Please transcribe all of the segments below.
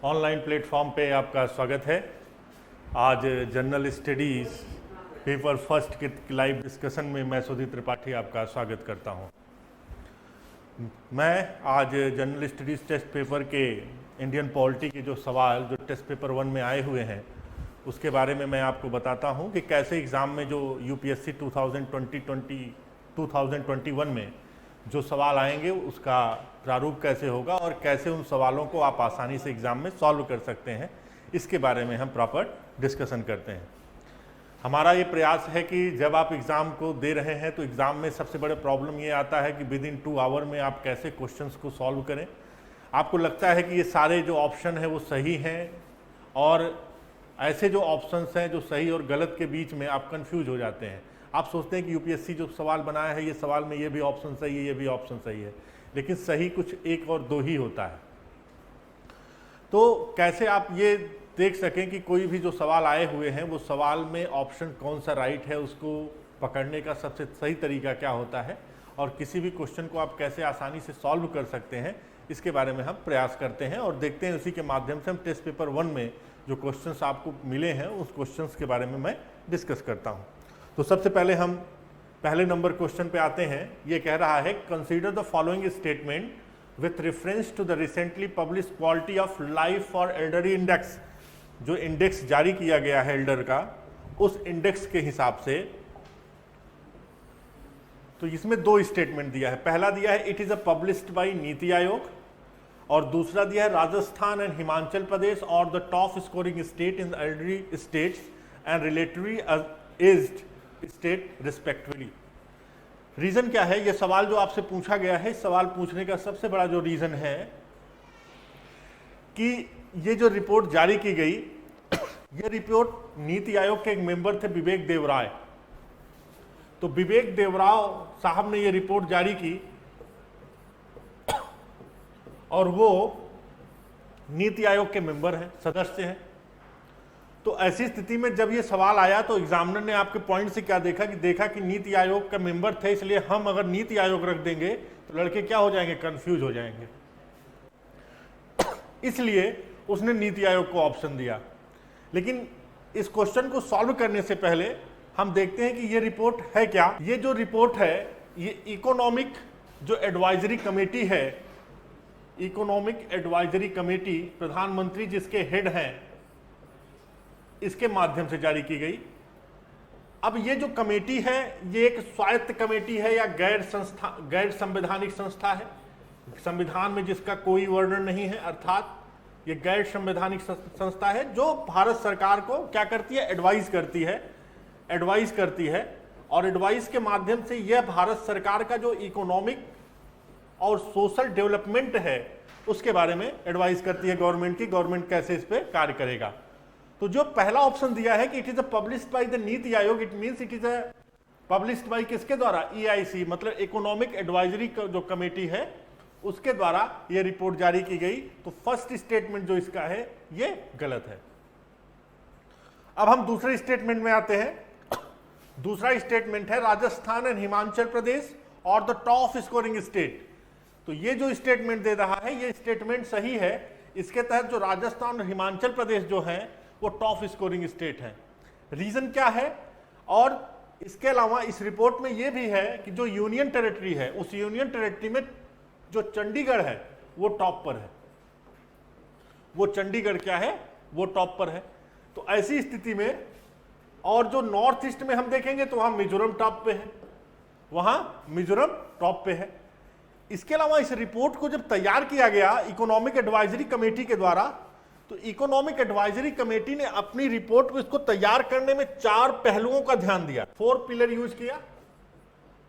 Online platform पे आपका स्वागत है। आज जनरल स्टडीज़ पेपर फर्स्ट के लाइव डिस्कशन में मैं सुधीर त्रिपाठी आपका स्वागत करता हूं। मैं आज जनरल स्टडीज़ टेस्ट पेपर के इंडियन पॉलिटी के जो सवाल जो टेस्ट पेपर 1 में आए हुए हैं उसके बारे में मैं आपको बताता हूं कि कैसे एग्ज़ाम में जो यूपीएससी 2021 में जो सवाल आएंगे उसका प्रारूप कैसे होगा और कैसे उन सवालों को आप आसानी से एग्ज़ाम में सॉल्व कर सकते हैं, इसके बारे में हम प्रॉपर डिस्कशन करते हैं। हमारा ये प्रयास है कि जब आप एग्ज़ाम को दे रहे हैं तो एग्ज़ाम में सबसे बड़ा प्रॉब्लम ये आता है कि विद इन 2 आवर में आप कैसे क्वेश्चंस को सॉल्व करें। आपको लगता है कि ये सारे जो ऑप्शन हैं वो सही हैं और ऐसे जो ऑप्शंस हैं जो सही और गलत के बीच में आप कंफ्यूज हो जाते हैं। आप सोचते हैं कि यूपीएससी जो सवाल बनाया है ये सवाल में ये भी ऑप्शन सही है, ये भी ऑप्शन सही है, लेकिन सही कुछ एक और दो ही होता है। तो कैसे आप ये देख सकें कि कोई भी जो सवाल आए हुए हैं वो सवाल में ऑप्शन कौन सा राइट है, उसको पकड़ने का सबसे सही तरीका क्या होता है और किसी भी क्वेश्चन को आप कैसे आसानी से सॉल्व कर सकते हैं, इसके बारे में हम प्रयास करते हैं और देखते हैं। उसी के माध्यम से हम टेस्ट पेपर 1 में जो क्वेश्चंस आपको मिले हैं उस क्वेश्चंस के बारे में मैं डिस्कस करता हूं। तो सबसे पहले हम पहले नंबर क्वेश्चन पे आते हैं। ये कह रहा है consider the following statement with reference to the recently publish quality of life for elderly index. जो इंडेक्स जारी किया गया है एल्डर का, उस इंडेक्स के हिसाब से तो इसमें 2 स्टेटमेंट दिया है। पहला दिया है it is a published by NITI Aayog और दूसरा दिया है राजस्थान एंड हिमाचल प्रदेश और the top scoring state in elderly states and relatively aged state respectively. Reason क्या है? यह सवाल जो आपसे पूछा गया है, इस सवाल पूछने का सबसे बड़ा जो रीजन है कि ये जो रिपोर्ट जारी की गई, ये रिपोर्ट नीति आयोग के एक मेंबर थे विवेक देवराय। तो विवेक देवराय साहब ने ये रिपोर्ट जारी की और वो नीति आयोग के मेंबर हैं, सदस्य हैं। तो ऐसी स्थिति में जब ये सवाल आया तो एग्जामिनर ने आपके पॉइंट से क्या देखा कि नीति आयोग का मेंबर थे, इसलिए हम अगर नीति आयोग रख देंगे तो लड़के क्या हो जाएंगे, कंफ्यूज हो जाएंगे। इसलिए उसने नीति आयोग को ऑप्शन दिया। लेकिन इस क्वेश्चन को सॉल्व करने से पहले हम देखते हैं कि ये रिपोर्ट है क्या। ये जो रिपोर्ट है ये इकोनॉमिक जो एडवाइजरी कमेटी है, इकोनॉमिक एडवाइजरी कमेटी, प्रधानमंत्री जिसके हेड हैं, इसके माध्यम से जारी की गई। अब ये जो कमेटी है ये एक स्वायत्त कमेटी है या गैर संवैधानिक संस्था है, संविधान में जिसका कोई वर्णन नहीं है, अर्थात ये गैर संवैधानिक संस्था है जो भारत सरकार को क्या करती है, एडवाइज करती है और एडवाइस के माध्यम से यह भारत सरकार का जो इकोनॉमिक और सोशल डेवलपमेंट है उसके बारे में एडवाइस करती है गवर्नमेंट की, गवर्नमेंट कैसे इस पर कार्य करेगा। तो जो पहला ऑप्शन दिया है कि it is a published by the NITI Aayog, it means it is a published by किसके द्वारा, ईआईसी, मतलब इकोनॉमिक एडवाइजरी जो कमेटी है उसके द्वारा ये रिपोर्ट जारी की गई। तो फर्स्ट स्टेटमेंट जो इसका है ये गलत है। अब हम दूसरे स्टेटमेंट में आते हैं। दूसरा स्टेटमेंट है राजस्थान एंड हिमाचल प्रदेश और द टॉप स्कोरिंग स्टेट। तो ये जो स्टेटमेंट दे रहा है ये स्टेटमेंट सही है। इसके तहत जो राजस्थान और हिमाचल प्रदेश जो है वो टॉप स्कोरिंग स्टेट है। रीजन क्या है? और इसके अलावा इस रिपोर्ट में यह भी है कि जो यूनियन टेरिटरी है उस यूनियन टेरिटरी में जो चंडीगढ़ है वो टॉप पर है। वो चंडीगढ़ क्या है, वो टॉप पर है। तो ऐसी स्थिति में और जो नॉर्थ ईस्ट में हम देखेंगे तो वहां मिजोरम टॉप पे है, वहां मिजोरम टॉप पे है। इसके अलावा इस रिपोर्ट को जब तैयार किया गया इकोनॉमिक एडवाइजरी कमेटी के द्वारा, तो इकोनॉमिक एडवाइजरी कमेटी ने अपनी रिपोर्ट को इसको तैयार करने में 4 पहलुओं का ध्यान दिया, 4 पिलर यूज किया,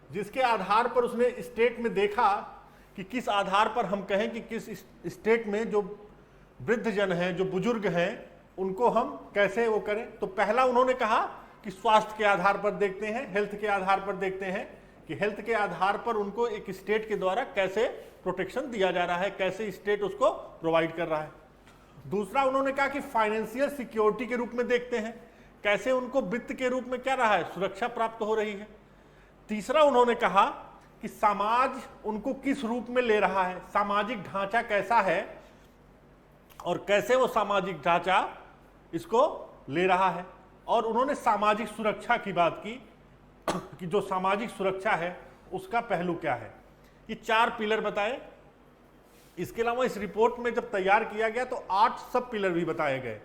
जिसके आधार पर उसने स्टेट में देखा कि किस आधार पर हम कहें कि किस स्टेट में जो वृद्ध जन हैं, जो बुजुर्ग हैं, उनको हम कैसे वो करें। तो पहला उन्होंने कहा कि स्वास्थ्य के आधार पर देखते हैं, हेल्थ के आधार पर देखते हैं कि हेल्थ के आधार पर उनको एक स्टेट के द्वारा कैसे प्रोटेक्शन दिया जा रहा है, कैसे स्टेट उसको प्रोवाइड कर रहा है। दूसरा उन्होंने कहा कि फाइनेंशियल सिक्योरिटी के रूप में देखते हैं, कैसे उनको वित्त के रूप में क्या रहा है, सुरक्षा प्राप्त हो रही है। तीसरा उन्होंने कहा कि समाज उनको किस रूप में ले रहा है, सामाजिक ढांचा कैसा है और कैसे वो सामाजिक ढांचा इसको ले रहा है। और उन्होंने सामाजिक सुरक्षा की बात की कि जो सामाजिक सुरक्षा है उसका पहलू क्या है। ये 4 पिलर बताए। इसके अलावा इस रिपोर्ट में जब तैयार किया गया तो 8 सब पिलर भी बताए गए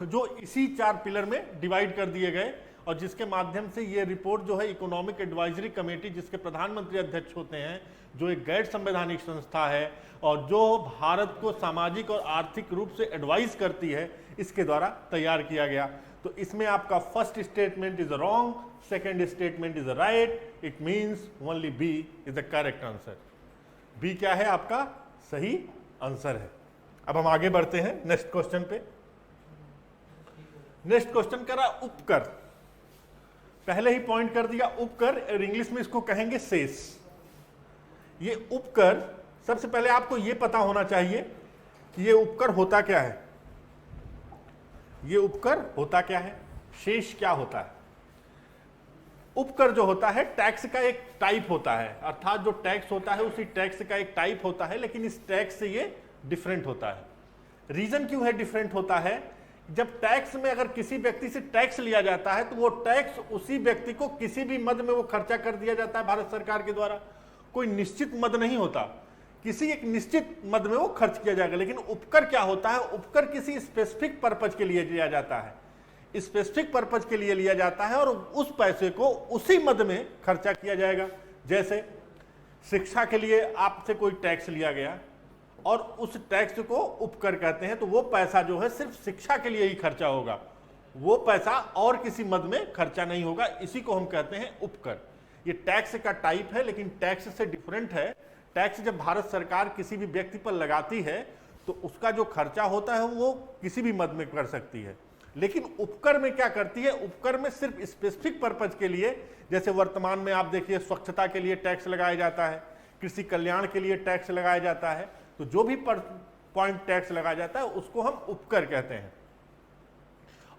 जो इसी 4 पिलर में डिवाइड कर दिए गए, और जिसके माध्यम से ये रिपोर्ट जो है इकोनॉमिक एडवाइजरी कमेटी, जिसके प्रधानमंत्री अध्यक्ष होते हैं, जो एक गैर संवैधानिक संस्था है और जो भारत को सामाजिक और आर्थिक रूप से एडवाइस करती है, इसके द्वारा तैयार किया गया। तो इसमें आपका first statement is wrong, second statement is right, it means only B is the correct answer. B क्या है? आपका सही आंसर है। अब हम आगे बढ़ते हैं नेक्स्ट क्वेश्चन पे। नेक्स्ट क्वेश्चन करा उपकर, पहले ही पॉइंट कर दिया उपकर, और इंग्लिश में इसको कहेंगे सेस। ये उपकर, सबसे पहले आपको ये पता होना चाहिए कि ये उपकर होता क्या है। ये उपकर होता क्या है, शेष क्या होता है। उपकर जो होता है टैक्स का एक टाइप होता है, अर्थात जो टैक्स होता है उसी टैक्स का एक टाइप होता है, लेकिन इस टैक्स से ये डिफरेंट होता है। रीजन क्यों है डिफरेंट होता है? जब टैक्स में अगर किसी व्यक्ति से टैक्स लिया जाता है तो वो टैक्स उसी व्यक्ति को किसी भी मद में वो खर्चा कर दिया जाता है भारत सरकार के द्वारा। कोई निश्चित मद नहीं होता, किसी एक निश्चित मद में वो खर्च किया जाएगा। लेकिन उपकर क्या होता है? उपकर किसी स्पेसिफिक पर्पज के लिए लिया जाता है, स्पेसिफिक पर्पज के लिए लिया जाता है और उस पैसे को उसी मद में खर्चा किया जाएगा। जैसे शिक्षा के लिए आपसे कोई टैक्स लिया गया और उस टैक्स को उपकर कहते हैं, तो वो पैसा जो है सिर्फ शिक्षा के लिए ही खर्चा होगा, वो पैसा और किसी मद में खर्चा नहीं होगा। इसी को हम कहते हैं उपकर। ये टैक्स का टाइप है, लेकिन टैक्स से डिफरेंट है। टैक्स जब भारत सरकार किसी भी व्यक्ति पर लगाती है तो उसका जो खर्चा होता है वो किसी भी मद में कर सकती है। लेकिन उपकर में क्या करती है? उपकर में सिर्फ स्पेसिफिक पर्पज के लिए, जैसे वर्तमान में आप देखिए स्वच्छता के लिए टैक्स लगाया जाता है, कृषि कल्याण के लिए टैक्स लगाया जाता है, तो जो भी पॉइंट टैक्स लगाया जाता है उसको हम उपकर कहते हैं।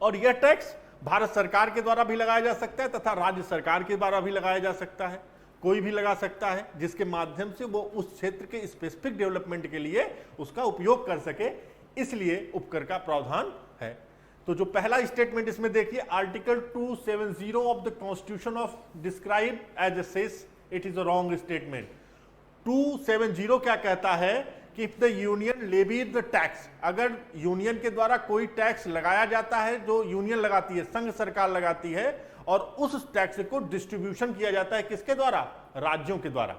और यह टैक्स भारत सरकार के द्वारा भी लगाया जा सकता है तथा राज्य सरकार के द्वारा भी लगाया जा सकता है, कोई भी लगा सकता है, जिसके माध्यम से वो उस क्षेत्र के स्पेसिफिक डेवलपमेंट के लिए उसका उपयोग कर सके, इसलिए उपकर का प्रावधान है। तो जो पहला स्टेटमेंट इसमें देखिए, article 270 of the constitution of describe as a cess, it is a wrong statement. 270 क्या कहता है कि if the union levies the tax, अगर यूनियन के द्वारा कोई टैक्स लगाया जाता है, जो यूनियन लगाती है, संघ सरकार लगाती है, और उस टैक्स को डिस्ट्रीब्यूशन किया जाता है किसके द्वारा? राज्यों के द्वारा,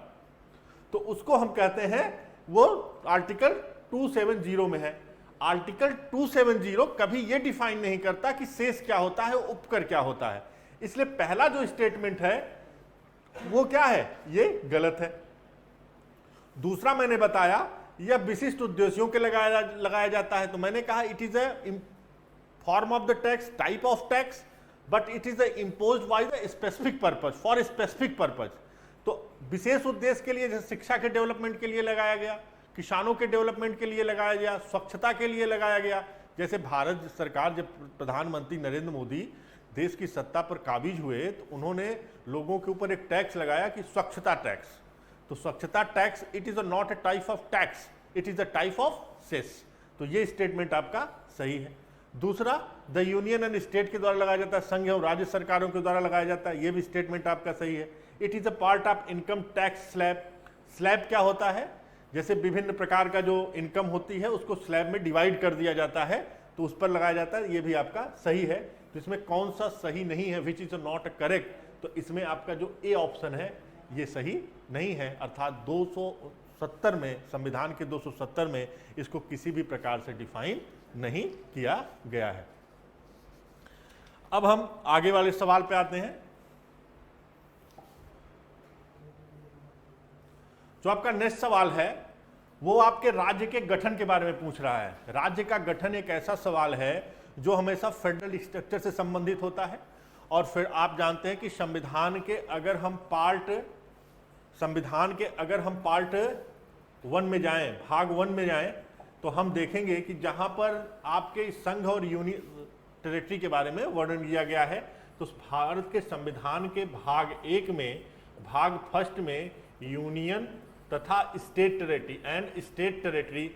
तो उसको हम कहते हैं, वो आर्टिकल 270 में है। आर्टिकल 270 कभी यह डिफाइन नहीं करता कि शेष क्या होता है, उपकर क्या होता है। इसलिए पहला जो स्टेटमेंट है वो क्या है? ये गलत है। दूसरा मैंने बताया यह विशिष्ट उद्देश्यों के लगाया जाता है, तो मैंने कहा it is a form of the tax, type of tax, but it is imposed by the specific purpose, for specific purpose. तो विशेष उद्देश्य के लिए, जैसे शिक्षा के डेवलपमेंट के लिए लगाया गया, किसानों के डेवलपमेंट के लिए लगाया गया, स्वच्छता के लिए लगाया गया। जैसे भारत सरकार, जब प्रधानमंत्री नरेंद्र मोदी देश की सत्ता पर काबिज हुए तो उन्होंने लोगों के ऊपर एक टैक्स लगाया कि स्वच्छता टैक्स। तो स्वच्छता tax it is not a type of tax, it is a type of cess. तो ये स्टेटमेंट आपका सही है। दूसरा, द यूनियन एंड स्टेट के द्वारा लगाया जाता है, संघ और राज्य सरकारों के द्वारा लगाया जाता है, ये भी स्टेटमेंट आपका सही है। It is a part of income tax slab. Slab क्या होता है? जैसे विभिन्न प्रकार का जो इनकम होती है उसको स्लैब में डिवाइड कर दिया जाता है, तो उस पर लगाया जाता है, ये भी आपका सही है। तो इसमें कौन सा सही नहीं है, विच इज नॉट करेक्ट, तो इसमें आपका जो ए ऑप्शन है ये सही नहीं है, अर्थात 270 में, संविधान के 270 में इसको किसी भी प्रकार से डिफाइन नहीं किया गया है। अब हम आगे वाले सवाल पे आते हैं। जो आपका नेक्स्ट सवाल है वो आपके राज्य के गठन के बारे में पूछ रहा है। राज्य का गठन एक ऐसा सवाल है जो हमेशा फेडरल स्ट्रक्चर से संबंधित होता है, और फिर आप जानते हैं कि संविधान के अगर हम पार्ट 1 में जाएं, भाग 1 में जाएं, तो हम देखेंगे कि जहां पर आपके संघ और यूनियन टेरिटरी के बारे में वर्णन किया गया है, तो भारत के संविधान के भाग 1 में, भाग 1 में यूनियन तथा state territory and state territory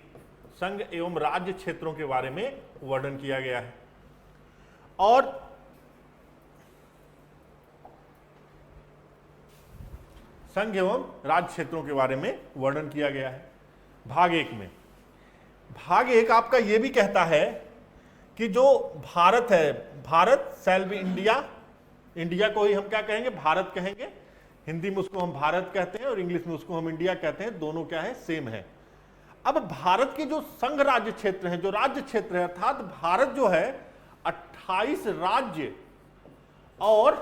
संघ एवं राज्य क्षेत्रों के बारे में वर्णन किया गया है। और संघ एवं राज्य क्षेत्रों के बारे में वर्णन किया गया है भाग 1 में। भाग 1 आपका यह भी कहता है कि जो भारत है, Bharat shall be India, India को ही हम क्या कहेंगे, भारत कहेंगे। हिंदी में उसको हम भारत कहते हैं और इंग्लिश में उसको हम इंडिया कहते हैं, दोनों क्या है, सेम है। अब भारत के जो संघ राज्य क्षेत्र हैं, जो राज्य क्षेत्र है, अर्थात भारत जो है 28 राज्य और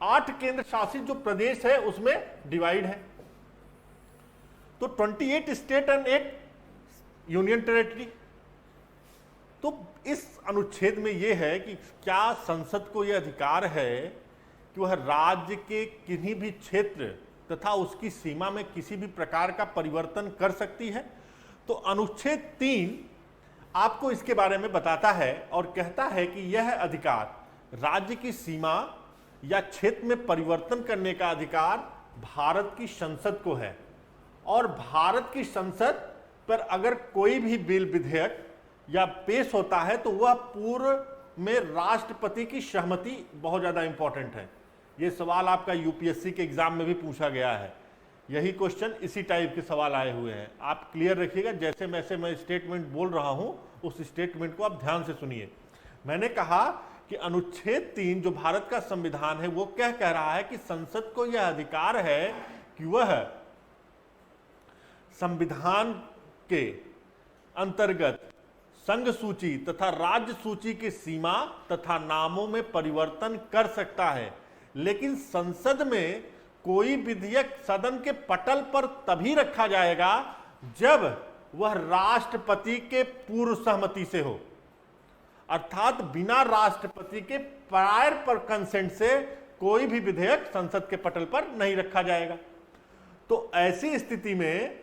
8 केंद्र शासित जो प्रदेश है उसमें डिवाइड है। तो 28 स्टेट एंड 8 यूनियन टेरिटरी। तो इस अनुच्छेद में यह है कि क्या संसद को यह अधिकार है कि वह राज्य के किन्हीं भी क्षेत्र तथा उसकी सीमा में किसी भी प्रकार का परिवर्तन कर सकती है। तो अनुच्छेद 3 आपको इसके बारे में बताता है और कहता है कि यह अधिकार राज्य की सीमा या क्षेत्र में परिवर्तन करने का अधिकार भारत की संसद को है। और भारत की संसद पर अगर कोई भी बिल, विधेयक या पेश होता है तो वह पूर्व में राष्ट्रपति की सहमति बहुत ज्यादा इंपॉर्टेंट है। यह सवाल आपका यूपीएससी के एग्जाम में भी पूछा गया है। यही क्वेश्चन, इसी टाइप के सवाल आए हुए हैं। आप क्लियर रखिएगा, जैसे मैं स्टेटमेंट बोल रहा हूं उस स्टेटमेंट को आप ध्यान से सुनिए। मैंने कहा कि अनुच्छेद 3 जो भारत का संविधान है वो क्या कह रहा है कि संसद को यह अधिकार है कि वह संविधान के अंतर्गत संघ सूची तथा राज्य सूची की सीमा तथा नामों में परिवर्तन कर सकता है, लेकिन संसद में कोई विधेयक सदन के पटल पर तभी रखा जाएगा जब वह राष्ट्रपति के पूर्व सहमति से हो। अर्थात बिना राष्ट्रपति के प्रायर पर कंसेंट से कोई भी विधेयक संसद के पटल पर नहीं रखा जाएगा। तो ऐसी स्थिति में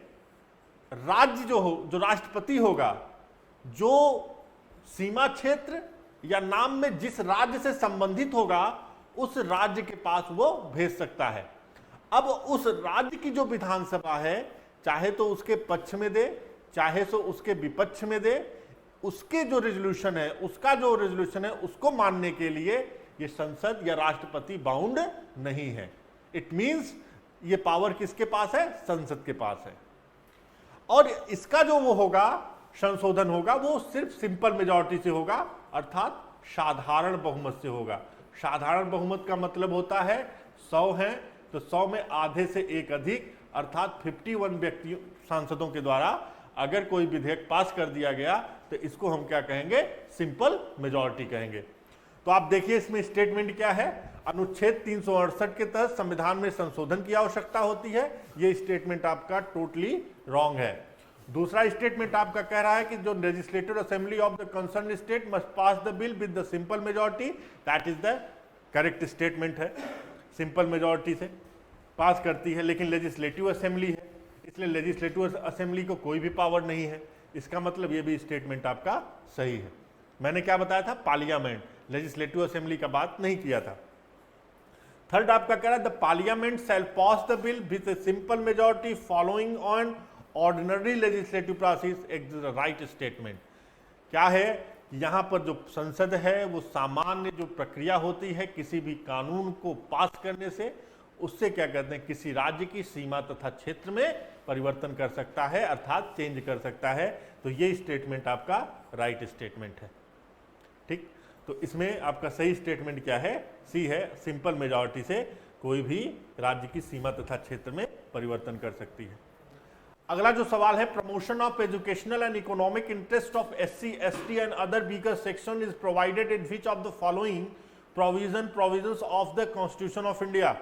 राज्य जो राष्ट्रपति होगा, जो सीमा क्षेत्र या नाम में जिस राज्य से संबंधित होगा उस राज्य के पास वो भेज सकता है। अब उस राज्य की जो विधानसभा है, चाहे तो उसके पक्ष में दे, चाहे तो उसके विपक्ष में दे, उसके जो रेजोल्यूशन है, उसका जो रेजोल्यूशन है उसको मानने के लिए ये संसद या राष्ट्रपति बाउंड नहीं है। इट मींस ये पावर किसके पास है, संसद के पास है। और इसका जो वो होगा, संशोधन होगा, वो सिर्फ सिंपल मेजॉरिटी से होगा, अर्थात साधारण बहुमत से होगा। साधारण बहुमत का मतलब होता है 100 हैं तो 100 में आधे से एक अधिक, अर्थात 51 व्यक्तियों, सांसदों के द्वारा अगर कोई विधेयक पास कर दिया गया तो इसको हम क्या कहेंगे, सिंपल मेजॉरिटी कहेंगे। तो आप देखिए इसमें स्टेटमेंट क्या है, अनुच्छेद 368 के तहत संविधान में संशोधन की आवश्यकता होती है। यह स्टेटमेंट आपका टोटली रॉन्ग है। दूसरा स्टेटमेंट आपका कह रहा है कि जो legislative assembly of the concern state must pass the bill with the simple majority, that is the correct statement है। सिंपल मेजॉरिटी से पास करती है, लेकिन लेजिस्लेटिव असेंबली है, इसलिए लेजिस्लेटिव असेंबली को कोई भी पावर नहीं है। इसका मतलब ये भी स्टेटमेंट आपका सही है। मैंने क्या बताया था, पार्लियामेंट, लेजिस्लेटिव असेंबली का बात नहीं किया था। थर्ड आपका कह रहा है the parliament shall pass the bill with a simple majority following on ordinary legislative process, right statement. क्या है, यहां पर जो संसद है वो सामान्य जो प्रक्रिया होती है किसी भी कानून को पास करने से, उससे क्या कहते हैं, किसी राज्य की सीमा तथा क्षेत्र में परिवर्तन कर सकता है, अर्थात चेंज कर सकता है। तो ये स्टेटमेंट आपका राइट स्टेटमेंट है। ठीक, तो इसमें आपका सही स्टेटमेंट क्या है, सी है, सिंपल मेजॉरिटी से कोई भी राज्य की सीमा तथा क्षेत्र में परिवर्तन कर सकती है। अगला जो सवाल है, promotion of educational and economic interest of SC, ST and other weaker section is provided in which of the following provisions of the constitution of India.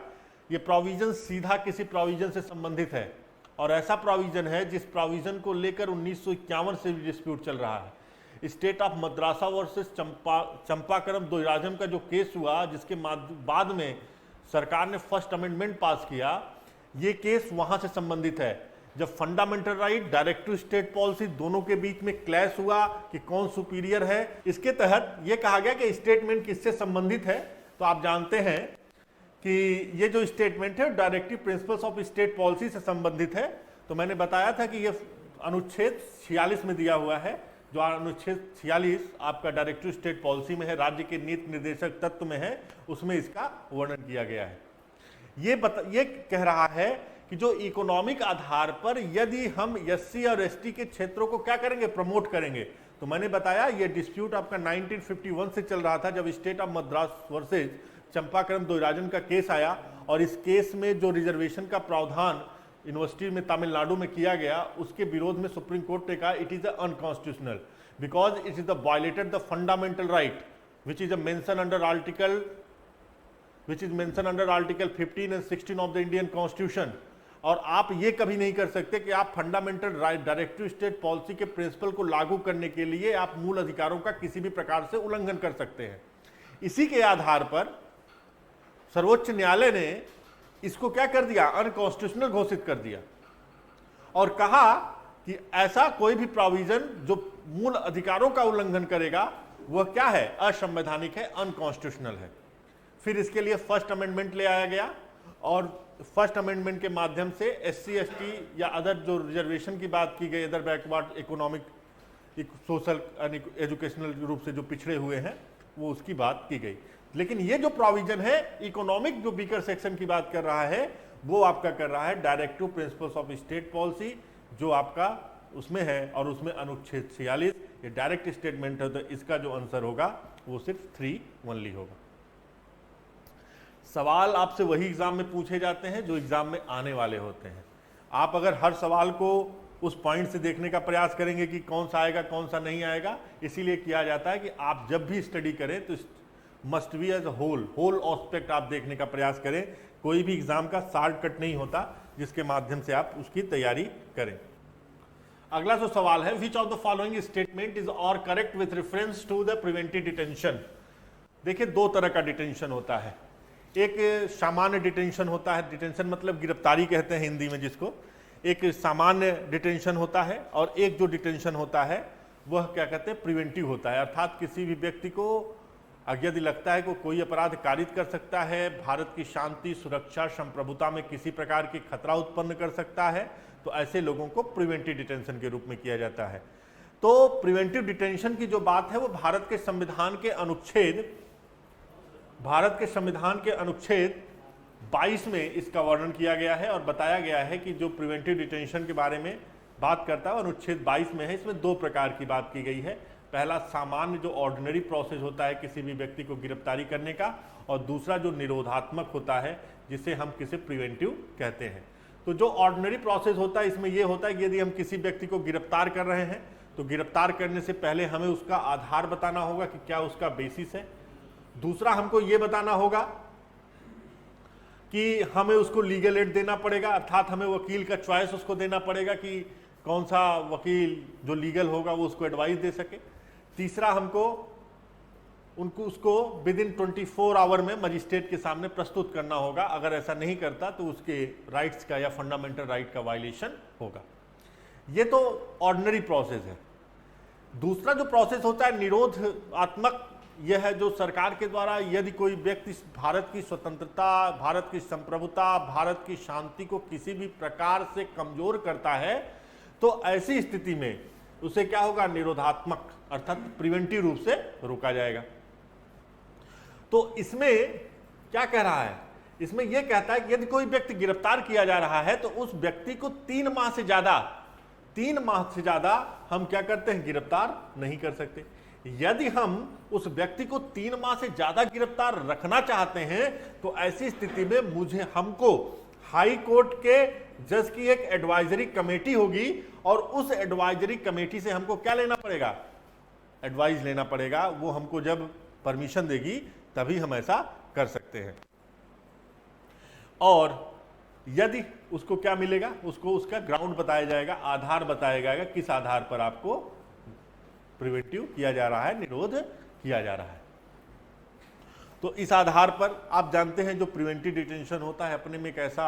ये प्रोविजन सीधा किसी प्रोविजन से संबंधित है और ऐसा प्रोविजन है जिस प्रोविजन को लेकर 1951 से डिस्प्यूट चल रहा है। स्टेट ऑफ मद्रासा वर्सेस चंपाकरम द्वैराजम का जो केस हुआ, जिसके बाद में सरकार ने फर्स्ट अमेंडमेंट पास किया, ये केस वहां से संबंधित है। जब fundamental right, directive state policy, दोनों के बीच में क्लैश हुआ कि कौन सुपीरियर है, इसके तहत यह कहा गया कि स्टेटमेंट किससे संबंधित है। तो आप जानते हैं कि ये जो स्टेटमेंट है directive principles of state policy से संबंधित है। तो मैंने बताया था कि ये अनुच्छेद 46 में दिया हुआ है, जो अनुच्छेद 46 आपका डायरेक्टिव स्टेट पॉलिसी में है, राज्य के नीति निर्देशक तत्व में है, उसमें इसका वर्णन किया गया है। ये कह रहा है कि जो इकोनॉमिक आधार पर यदि हम एससी और एसटी के क्षेत्रों को क्या करेंगे, प्रमोट करेंगे। तो मैंने बताया ये डिस्प्यूट आपका 1951 से चल रहा था, जब स्टेट ऑफ मद्रास वर्सेज चंपाकरम द्वाराजन का केस आया, और इस केस में जो रिजर्वेशन का प्रावधान यूनिवर्सिटी में तमिलनाडु में किया गया, उसके विरोध में सुप्रीम कोर्ट ने कहा it is unconstitutional because it is violated the fundamental right which is mention under article 15 and 16 of the Indian constitution. और आप ये कभी नहीं कर सकते कि आप fundamental right directive state policy के प्रिंसिपल को लागू करने के लिए आप मूल अधिकारों का किसी भी प्रकार से उल्लंघन कर सकते हैं। इसी के आधार पर सर्वोच्च न्यायालय ने इसको क्या कर दिया, अनकॉन्स्टिट्यूशनल घोषित कर दिया, और कहा कि ऐसा कोई भी प्रोविजन जो मूल अधिकारों का उल्लंघन करेगा वह क्या है, असंवैधानिक है, अनकॉन्स्टिट्यूशनल है। फिर इसके लिए फर्स्ट अमेंडमेंट ले आया गया, और फर्स्ट अमेंडमेंट के माध्यम से एससी एसटी या अदर जो रिजर्वेशन की बात की गई, other backward economic social educational रूप से जो पिछड़े हुए हैं, वो उसकी बात की गई। लेकिन ये जो प्रोविजन है इकोनॉमिक जो वीकर सेक्शन की बात कर रहा है, वो आपका कर रहा है directive principles of state policy, जो आपका उसमें है, और उसमें अनुच्छेद 46 ये डायरेक्ट स्टेटमेंट है। तो इसका जो आंसर होगा वो सिर्फ 3 ओनली होगा। सवाल आपसे वही एग्जाम में पूछे जाते हैं जो एग्जाम में आने वाले होते हैं। आप अगर हर सवाल को उस पॉइंट से देखने का प्रयास करेंगे कि कौन सा आएगा कौन सा नहीं आएगा, इसीलिए किया जाता है कि आप जब भी स्टडी करें तो must be as whole aspect आप देखने का प्रयास करें। कोई भी एग्जाम का शॉर्टकट नहीं होता जिसके माध्यम से आप उसकी तैयारी करें। अगला जो सवाल है, which of the following statement is are correct with reference to the preventive detention. देखिए, दो तरह का डिटेंशन होता है। एक सामान्य डिटेंशन होता है, डिटेंशन मतलब गिरफ्तारी कहते हैं हिंदी में जिसको, एक सामान्य डिटेंशन होता है, और एक जो डिटेंशन होता है वह क्या कहते हैं, प्रिवेंटिव होता है। अर्थात किसी भी व्यक्ति को यदि लगता है कि कोई अपराध कारित कर सकता है, भारत की शांति सुरक्षा संप्रभुता में किसी प्रकार की खतरा उत्पन्न कर सकता है, तो ऐसे लोगों को प्रिवेंटिव डिटेंशन के रूप में किया जाता है। तो प्रिवेंटिव डिटेंशन की जो बात है वो भारत के संविधान के अनुच्छेद 22 में इसका वर्णन किया गया है, और बताया गया है कि जो प्रिवेंटिव डिटेंशन के बारे में बात करता है अनुच्छेद 22 में है। इसमें दो प्रकार की बात की गई है। पहला सामान्य जो ऑर्डिनरी प्रोसेस होता है किसी भी व्यक्ति को गिरफ्तारी करने का, और दूसरा जो निरोधात्मक होता है जिसे हम किसी प्रिवेंटिव कहते हैं। तो जो ऑर्डिनरी प्रोसेस होता है इसमें यह होता है कि यदि हम किसी व्यक्ति को गिरफ्तार कर रहे हैं तो गिरफ्तार करने से पहले हमें उसका आधार बताना होगा कि क्या उसका बेसिस है। दूसरा, हमको यह बताना होगा कि हमें उसको लीगल एड देना पड़ेगा, अर्थात हमें वकील का चॉइस उसको देना पड़ेगा कि कौन सा वकील जो लीगल होगा वो उसको एडवाइस दे सके। तीसरा, हमको उसको विद इन 24 आवर में मजिस्ट्रेट के सामने प्रस्तुत करना होगा। अगर ऐसा नहीं करता तो उसके राइट्स का या फंडामेंटल राइट का वायलेशन होगा। ये तो ऑर्डिनरी प्रोसेस है। दूसरा जो प्रोसेस होता है निरोधात्मक, यह है जो सरकार के द्वारा यदि कोई व्यक्ति भारत की स्वतंत्रता, भारत की संप्रभुता, भारत की शांति को किसी भी प्रकार से कमजोर करता है, तो ऐसी स्थिति में उसे क्या होगा, निरोधात्मक अर्थात प्रिवेंटिव रूप से रोका जाएगा। तो इसमें क्या कह रहा है, इसमें यह कहता है कि यदि कोई व्यक्ति गिरफ्तार किया जा रहा है तो उस व्यक्ति को 3 माह से ज्यादा हम क्या करते हैं, गिरफ्तार नहीं कर सकते। यदि हम उस व्यक्ति को 3 माह से ज्यादा गिरफ्तार रखना चाहते हैं तो ऐसी स्थिति में हमको हाई कोर्ट के जज की एक एडवाइजरी कमेटी होगी, और उस एडवाइजरी कमेटी से हमको क्या लेना पड़ेगा, एडवाइस लेना पड़ेगा। वो हमको जब परमिशन देगी तभी हम ऐसा कर सकते हैं। और यदि उसको क्या मिलेगा, उसको उसका ग्राउंड बताया जाएगा, आधार बताया जाएगा, किस आधार पर आपको प्रिवेंटिव किया जा रहा है, निरोध किया जा रहा है। तो इस आधार पर आप जानते हैं जो प्रिवेंटिव डिटेंशन होता है अपने में एक ऐसा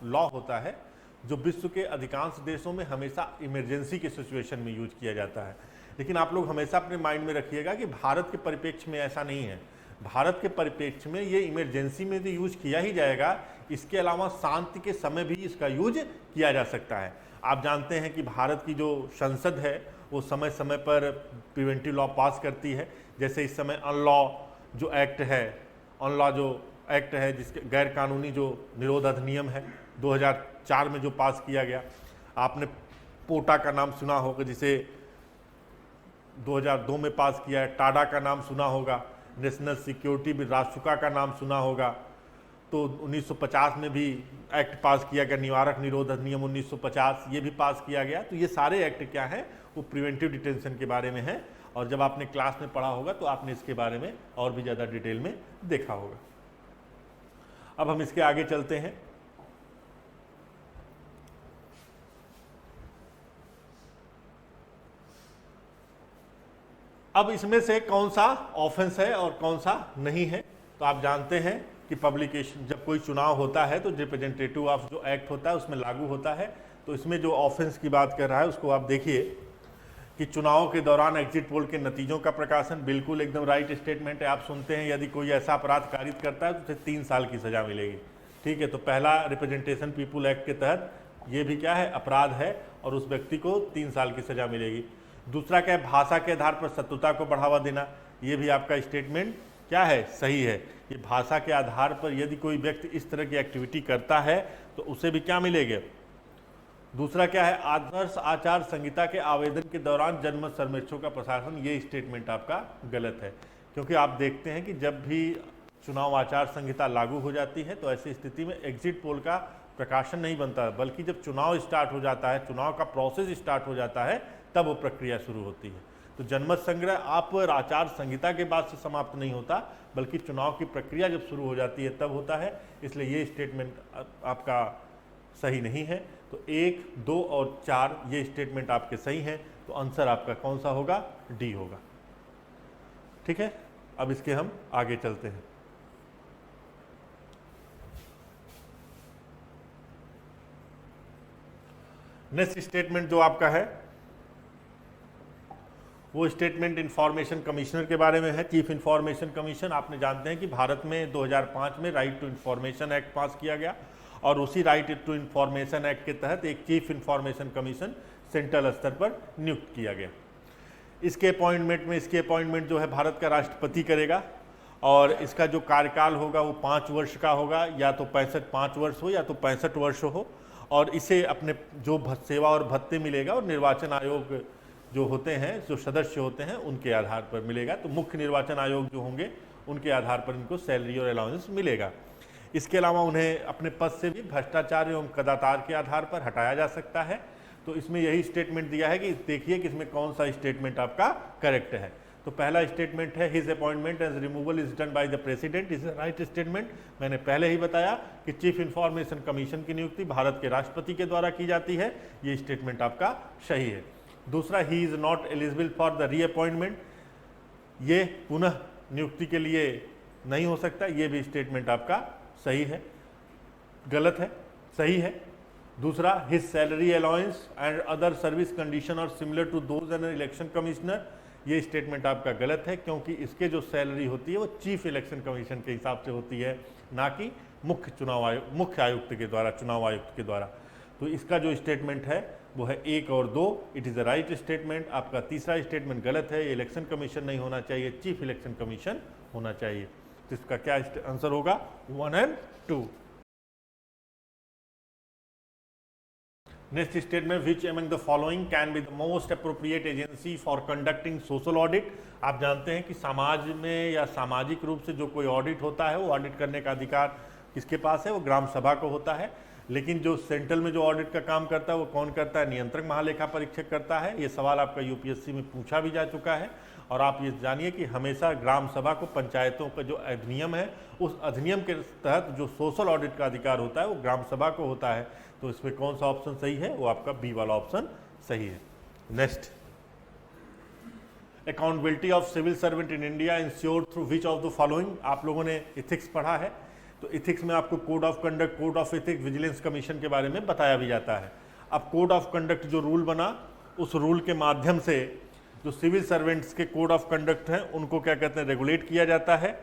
लॉ होता है जो विश्व के अधिकांश देशों में हमेशा इमरजेंसी के सिचुएशन में यूज किया जाता है। लेकिन आप लोग हमेशा अपने माइंड में रखिएगा कि भारत के परिप्रेक्ष्य में ऐसा नहीं है। भारत के परिप्रेक्ष्य में ये इमरजेंसी में तो यूज किया ही जाएगा, इसके अलावा शांति के समय भी इसका यूज किया जा सकता है। आप जानते हैं कि भारत की जो संसद है वो समय समय पर प्रिवेंटिव लॉ पास करती है। जैसे इस समय अनलॉ जो एक्ट है, अनलॉ जो एक्ट है जिसके गैर कानूनी जो निरोध अधिनियम है 2004 में जो पास किया गया। आपने पोटा का नाम सुना होगा जिसे 2002 में पास किया है। टाडा का नाम सुना होगा, नेशनल सिक्योरिटी बिल राष्ट्रकुका का नाम सुना होगा। तो 1950 में भी एक्ट पास किया गया, निवारक निरोध अधिनियम 1950, ये भी पास किया गया। तो ये सारे एक्ट क्या हैं, वो प्रिवेंटिव डिटेंशन के बारे में है, और जब आपने क्लास में पढ़ा होगा तो आपने इसके बारे में और भी ज़्यादा डिटेल में देखा होगा। अब हम इसके आगे चलते हैं। अब इसमें से कौन सा ऑफेंस है और कौन सा नहीं है। तो आप जानते हैं कि पब्लिकेशन, जब कोई चुनाव होता है तो रिप्रेजेंटेटिव ऑफ जो एक्ट होता है उसमें लागू होता है। तो इसमें जो ऑफेंस की बात कर रहा है उसको आप देखिए कि चुनाव के दौरान एग्जिट पोल के नतीजों का प्रकाशन, बिल्कुल एकदम राइट स्टेटमेंट है। आप सुनते हैं यदि कोई ऐसा अपराध कारित करता है तो उसे 3 साल की सजा मिलेगी। ठीक है, तो पहला रिप्रेजेंटेशन पीपुल एक्ट के तहत ये भी क्या है, अपराध है, और उस व्यक्ति को 3 साल की सजा मिलेगी। दूसरा क्या है, भाषा के आधार पर शत्रुता को बढ़ावा देना। ये भी आपका स्टेटमेंट क्या है, सही है। ये भाषा के आधार पर यदि कोई व्यक्ति इस तरह की एक्टिविटी करता है तो उसे भी क्या मिलेगा। दूसरा क्या है, आदर्श आचार संहिता के आवेदन के दौरान जनमत सर्वेक्षणों का प्रशासन। ये स्टेटमेंट आपका गलत है, क्योंकि आप देखते हैं कि जब भी चुनाव आचार संहिता लागू हो जाती है तो ऐसी स्थिति में एग्जिट पोल का प्रकाशन नहीं बनता, बल्कि जब चुनाव स्टार्ट हो जाता है, चुनाव का प्रोसेस स्टार्ट हो जाता है, तब वो प्रक्रिया शुरू होती है। तो जनमत संग्रह आप आचार संहिता के बाद से समाप्त नहीं होता, बल्कि चुनाव की प्रक्रिया जब शुरू हो जाती है तब होता है। इसलिए ये स्टेटमेंट आपका सही नहीं है। तो 1, 2 और 4 ये स्टेटमेंट आपके सही हैं। तो आंसर आपका कौन सा होगा, डी होगा। ठीक है, अब इसके हम आगे चलते हैं। नेक्स्ट स्टेटमेंट जो आपका है वो स्टेटमेंट इंफॉर्मेशन कमिश्नर के बारे में है। चीफ इंफॉर्मेशन कमीशन, आपने जानते हैं कि भारत में 2005 में right to information act pass किया गया, और उसी राइट टू इंफॉर्मेशन एक्ट के तहत एक चीफ इंफॉर्मेशन कमीशन सेंट्रल स्तर पर नियुक्त किया गया। इसके अपॉइंटमेंट जो है भारत का राष्ट्रपति करेगा, और इसका जो कार्यकाल होगा वो 5 वर्ष का होगा, या तो 5 वर्ष हो या तो 65 वर्ष हो। और इसे अपने जो सेवा और भत्ते मिलेगा और निर्वाचन आयोग जो होते हैं, जो सदस्य होते हैं, उनके आधार पर मिलेगा। तो मुख्य निर्वाचन आयोग जो होंगे उनके आधार पर इनको सैलरी और अलाउंस मिलेगा। इसके अलावा उन्हें अपने पद से भी भ्रष्टाचार एवं कदाचार के आधार पर हटाया जा सकता है। तो इसमें यही स्टेटमेंट दिया है कि देखिए कि इसमें कौन सा स्टेटमेंट आपका करेक्ट है। तो पहला स्टेटमेंट है, his appointment as removal is done by the president, is right statement. मैंने पहले ही बताया कि चीफ इंफॉर्मेशन कमीशन की नियुक्ति भारत के राष्ट्रपति के द्वारा की जाती है। ये स्टेटमेंट आपका सही है। दूसरा, he is not eligible for the reappointment, ये पुनः नियुक्ति के लिए नहीं हो सकता। ये भी स्टेटमेंट आपका सही है, गलत है, सही है। दूसरा, his salary allowance and other service condition are similar to those an election commissioner, ये स्टेटमेंट आपका गलत है, क्योंकि इसके जो सैलरी होती है वो चीफ इलेक्शन कमीशन के हिसाब से होती है, ना कि मुख्य आयुक्त के द्वारा, चुनाव आयुक्त के द्वारा। तो इसका जो स्टेटमेंट है वो है 1 और 2, it is a right statement. आपका तीसरा स्टेटमेंट गलत है, इलेक्शन कमीशन नहीं होना चाहिए, चीफ इलेक्शन कमीशन होना चाहिए। तो इसका क्या आंसर होगा, 1 और 2। Next statement, which among the following can be the most appropriate agency for conducting social audit. आप जानते हैं कि समाज में या सामाजिक रूप से जो कोई ऑडिट होता है वो ऑडिट करने का अधिकार किसके पास है, वो ग्राम सभा को होता है। लेकिन जो सेंट्रल में जो ऑडिट का काम करता है वो कौन करता है, नियंत्रक महालेखा परीक्षक करता है। ये सवाल आपका यूपीएससी में पूछा भी जा चुका है। और आप ये जानिए कि हमेशा ग्राम सभा को पंचायतों का जो अधिनियम है उस अधिनियम के तहत जो सोशल ऑडिट का अधिकार होता है वो ग्राम सभा को होता है। तो इसमें कौन सा ऑप्शन सही है, वो आपका बी वाला ऑप्शन सही है। Next, accountability of civil servant in India ensured through which of the following. आप लोगों ने इथिक्स पढ़ा है, तो इथिक्स में आपको code of conduct, code of ethics, vigilance commission के बारे में बताया भी जाता है। अब कोड ऑफ कंडक्ट जो रूल बना, उस रूल के माध्यम से जो सिविल सर्वेंट्स के कोड ऑफ कंडक्ट हैं उनको क्या कहते हैं, रेगुलेट किया जाता है।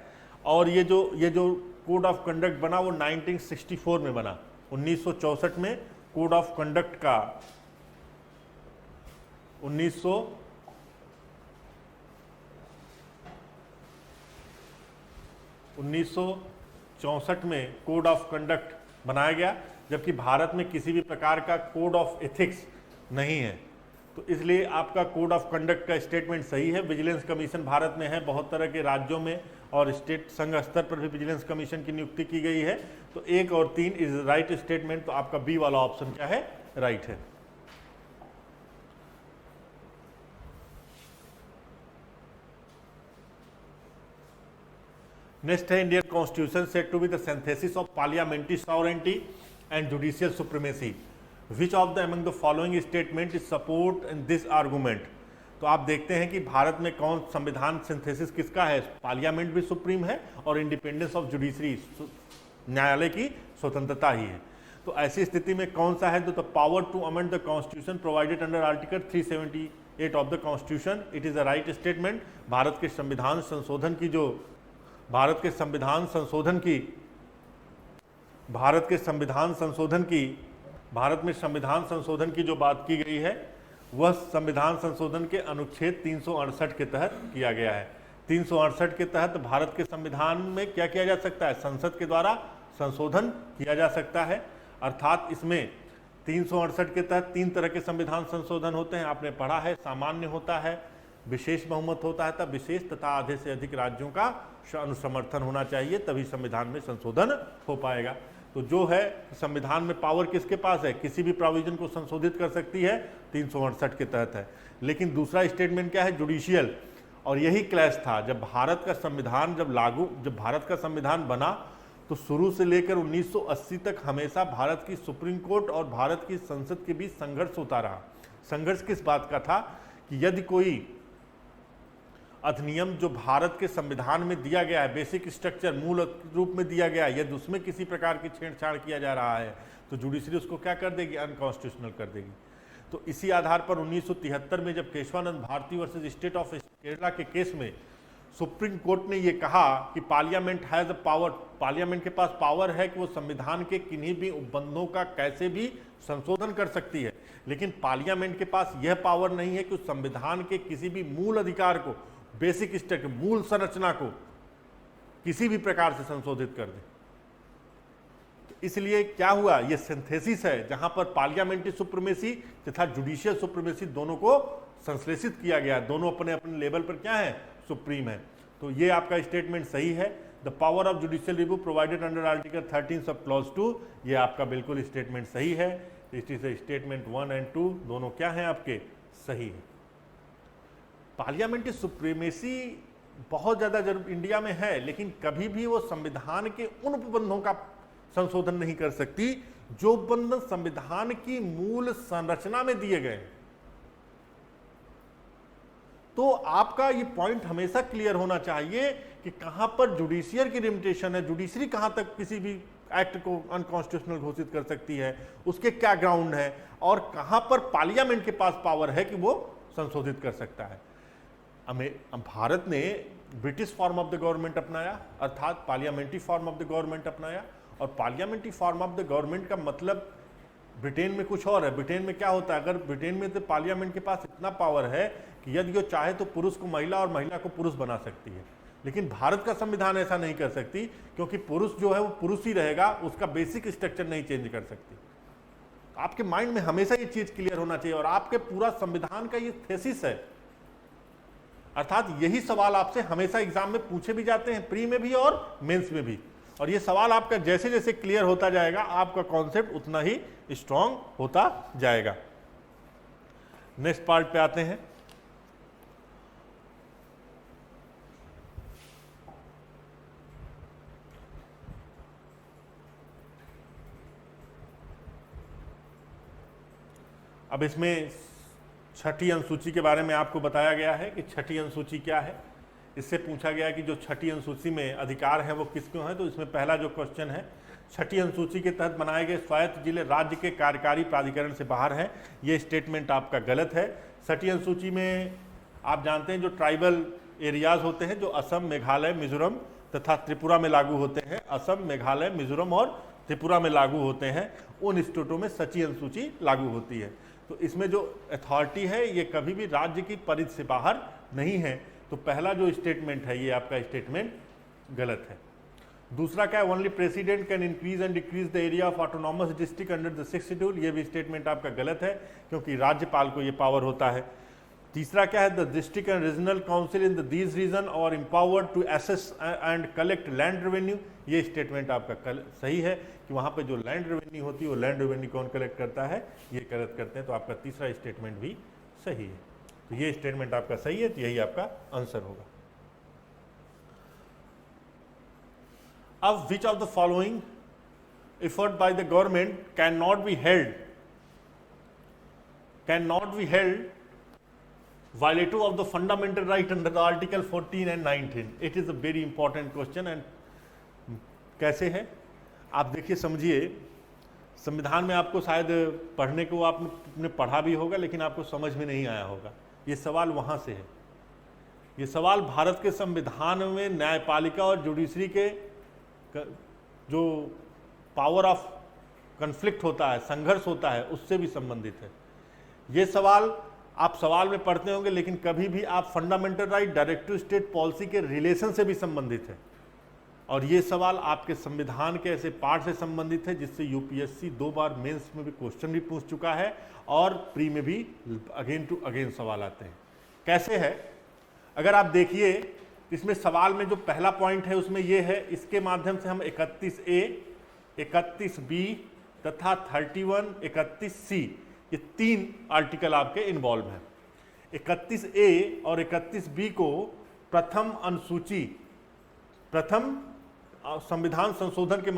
और ये जो कोड ऑफ कंडक्ट बना वो 1964 में बना। 1964 में कोड ऑफ कंडक्ट का 1964 में कोड ऑफ कंडक्ट बनाया गया, जबकि भारत में किसी भी प्रकार का कोड ऑफ एथिक्स नहीं है। तो इसलिए आपका कोड ऑफ कंडक्ट का स्टेटमेंट सही है। विजिलेंस कमीशन भारत में है, बहुत तरह के राज्यों में और स्टेट संघ स्तर पर भी विजिलेंस कमीशन की नियुक्ति की गई है। तो 1 और 3 इज राइट स्टेटमेंट। तो आपका बी वाला ऑप्शन क्या है, राइट है। नेक्स्ट है, Indian constitution said to be the synthesis of parliamentary sovereignty and judicial supremacy, which of the among the following statement is support in this argument. तो आप देखते हैं कि भारत में कौन संविधान सिंथेसिस किसका है, पार्लियामेंट भी सुप्रीम है और इंडिपेंडेंस ऑफ जुडिशरी, न्यायालय की स्वतंत्रता ही है। तो ऐसी स्थिति में कौन सा है, तो the power to amend the constitution provided under article 378 of the constitution, it is a right statement. भारत के संविधान संशोधन की जो भारत के संविधान संशोधन की भारत में संविधान संशोधन की जो बात की गई है वह संविधान संशोधन के अनुच्छेद 368 के तहत किया गया है। 368 के तहत भारत के संविधान में क्या किया जा सकता है, संसद के द्वारा संशोधन किया जा सकता है। अर्थात इसमें 368 के तहत 3 तरह के संविधान संशोधन होते हैं, आपने पढ़ा है। सामान्य होता है, विशेष बहुमत होता है, तब विशेष तथा आधे से अधिक राज्यों का अनुसमर्थन होना चाहिए, तभी संविधान में संशोधन हो पाएगा। तो जो है संविधान में पावर किसके पास है, किसी भी प्रोविजन को संशोधित कर सकती है, 368 के तहत है। लेकिन दूसरा स्टेटमेंट क्या है, जुडिशियल। और यही क्लैश था जब भारत का संविधान जब भारत का संविधान बना तो शुरू से लेकर 1980 तक हमेशा भारत की सुप्रीम कोर्ट और भारत की संसद के बीच संघर्ष होता रहा। संघर्ष किस बात का था कि यदि कोई अधिनियम जो भारत के संविधान में दिया गया है, बेसिक स्ट्रक्चर मूल रूप में दिया गया है, यदि उसमें किसी प्रकार की छेड़छाड़ किया जा रहा है तो जुडिशरी उसको क्या कर देगी, अनकॉन्स्टिट्यूशनल कर देगी। तो इसी आधार पर 1973 में जब Keshavananda Bharati versus state of Kerala के केस में सुप्रीम कोर्ट ने यह कहा कि parliament has a power, parliament के पास पावर है कि वो संविधान के किन्हीं भी उपबंधों का कैसे भी संशोधन कर सकती है, लेकिन पार्लियामेंट के पास यह पावर नहीं है कि उस संविधान के किसी भी मूल अधिकार को, बेसिक स्ट्रक्चर, मूल संरचना को किसी भी प्रकार से संशोधित कर दे। तो इसलिए क्या हुआ, यह सिंथेसिस है जहां पर पार्लियामेंट्री सुप्रीमेसी तथा जुडिशियल सुप्रीमेसी दोनों को संश्लेषित किया गया, दोनों अपने अपने लेवल पर क्या है, सुप्रीम है। तो ये आपका स्टेटमेंट सही है। The power of judicial review provided under article 13 sub clause 2, ये आपका बिल्कुल स्टेटमेंट सही है। इसलिए स्टेटमेंट 1 और 2 दोनों क्या हैं आपके, सही है। पार्लियामेंट्री सुप्रीमेसी बहुत ज़्यादा जरूर इंडिया में है, लेकिन कभी भी वो संविधान के उन उपबंधों का संशोधन नहीं कर सकती जो उपबंध संविधान की मूल संरचना में दिए गए। तो आपका ये पॉइंट हमेशा क्लियर होना चाहिए कि कहां पर जुडिशियल की लिमिटेशन है, जुडिशरी कहां तक किसी भी एक्ट को अनकॉन्स्टिट्यूशनल घोषित कर सकती है, उसके क्या ग्राउंड है, और कहां पर पार्लियामेंट के पास पावर है कि वो संशोधित कर सकता है। भारत ने British form of the government अपनाया, अर्थात parliamentary form of the government अपनाया। और parliamentary form of the government का मतलब ब्रिटेन में कुछ और है। ब्रिटेन में क्या होता है, अगर ब्रिटेन में तो पार्लियामेंट के पास इतना पावर है कि यदि वो चाहे तो पुरुष को महिला और महिला को पुरुष बना सकती है, लेकिन भारत का संविधान ऐसा नहीं कर सकती, क्योंकि पुरुष जो है वो पुरुष ही रहेगा, उसका बेसिक स्ट्रक्चर नहीं चेंज कर सकती। आपके माइंड में हमेशा ये चीज क्लियर होना चाहिए, और आपके पूरा संविधान का ये थेसिस है। अर्थात यही सवाल आपसे हमेशा एग्जाम में पूछे भी जाते हैं, प्री में भी और मेंस में भी। और ये सवाल आपका जैसे जैसे क्लियर होता जाएगा, आपका कॉन्सेप्ट उतना ही स्ट्रांग होता जाएगा। नेक्स्ट पार्ट पे आते हैं। अब इसमें छठी अनुसूची के बारे में आपको बताया गया है कि छठी अनुसूची क्या है। इससे पूछा गया कि जो छठी अनुसूची में अधिकार हैं वो किसको हैं। तो इसमें पहला जो क्वेश्चन है, छठी अनुसूची के तहत बनाए गए स्वायत्त जिले राज्य के कार्यकारी प्राधिकरण से बाहर हैं। ये स्टेटमेंट आपका गलत है। छठी अनुसूची में आप जानते हैं जो ट्राइबल एरियाज होते हैं, जो असम, मेघालय, मिजोरम तथा त्रिपुरा में लागू होते हैं, असम, मेघालय, मिजोरम और त्रिपुरा में लागू होते हैं, उन स्टेटों में छठी अनुसूची लागू होती है। तो इसमें जो अथॉरिटी है ये कभी भी राज्य की परिधि से बाहर नहीं है। तो पहला जो स्टेटमेंट है ये आपका स्टेटमेंट गलत है। दूसरा क्या है, only president can increase and decrease the area of autonomous district under the 6th schedule, ये भी स्टेटमेंट आपका गलत है क्योंकि राज्यपाल को ये पावर होता है। तीसरा क्या है, the district and regional council in these region are empowered to assess and collect land revenue, ये स्टेटमेंट आपका सही है कि वहाँ पे जो लैंड रेवेन्यू होती है वो लैंड रेवेन्यू कौन कलेक्ट करता है, ये कलेक्ट करते हैं। तो आपका तीसरा स्टेटमेंट भी सही है। तो ये स्टेटमेंट आपका सही है, तो यही आपका आंसर होगा। अब विच of the following effort by the government can not be held violative of the fundamental right under the article 14 and 19? It is a very important question and कैसे है आप देखिए समझिए। संविधान में आपको शायद पढ़ने को आपने पढ़ा भी होगा लेकिन आपको समझ में नहीं आया होगा। ये सवाल वहाँ से है। ये सवाल भारत के संविधान में न्यायपालिका और जुडिशरी के जो पावर ऑफ कन्फ्लिक्ट होता है, संघर्ष होता है, उससे भी संबंधित है। ये सवाल आप सवाल में पढ़ते होंगे लेकिन कभी भी आप fundamental right, directive state policy के रिलेशन से भी संबंधित है। और ये सवाल आपके संविधान के ऐसे पार्ट से संबंधित है जिससे यूपीएससी 2 बार मेंस में भी क्वेश्चन भी पूछ चुका है और प्री में भी अगेन टू अगेन सवाल आते हैं। कैसे है, अगर आप देखिए इसमें सवाल में जो पहला पॉइंट है उसमें ये है, इसके माध्यम से हम 31A, 31B तथा 31, 31C, ये 3 आर्टिकल आपके इन्वॉल्व हैं। 31A और 31B को प्रथम संविधान संशोधन के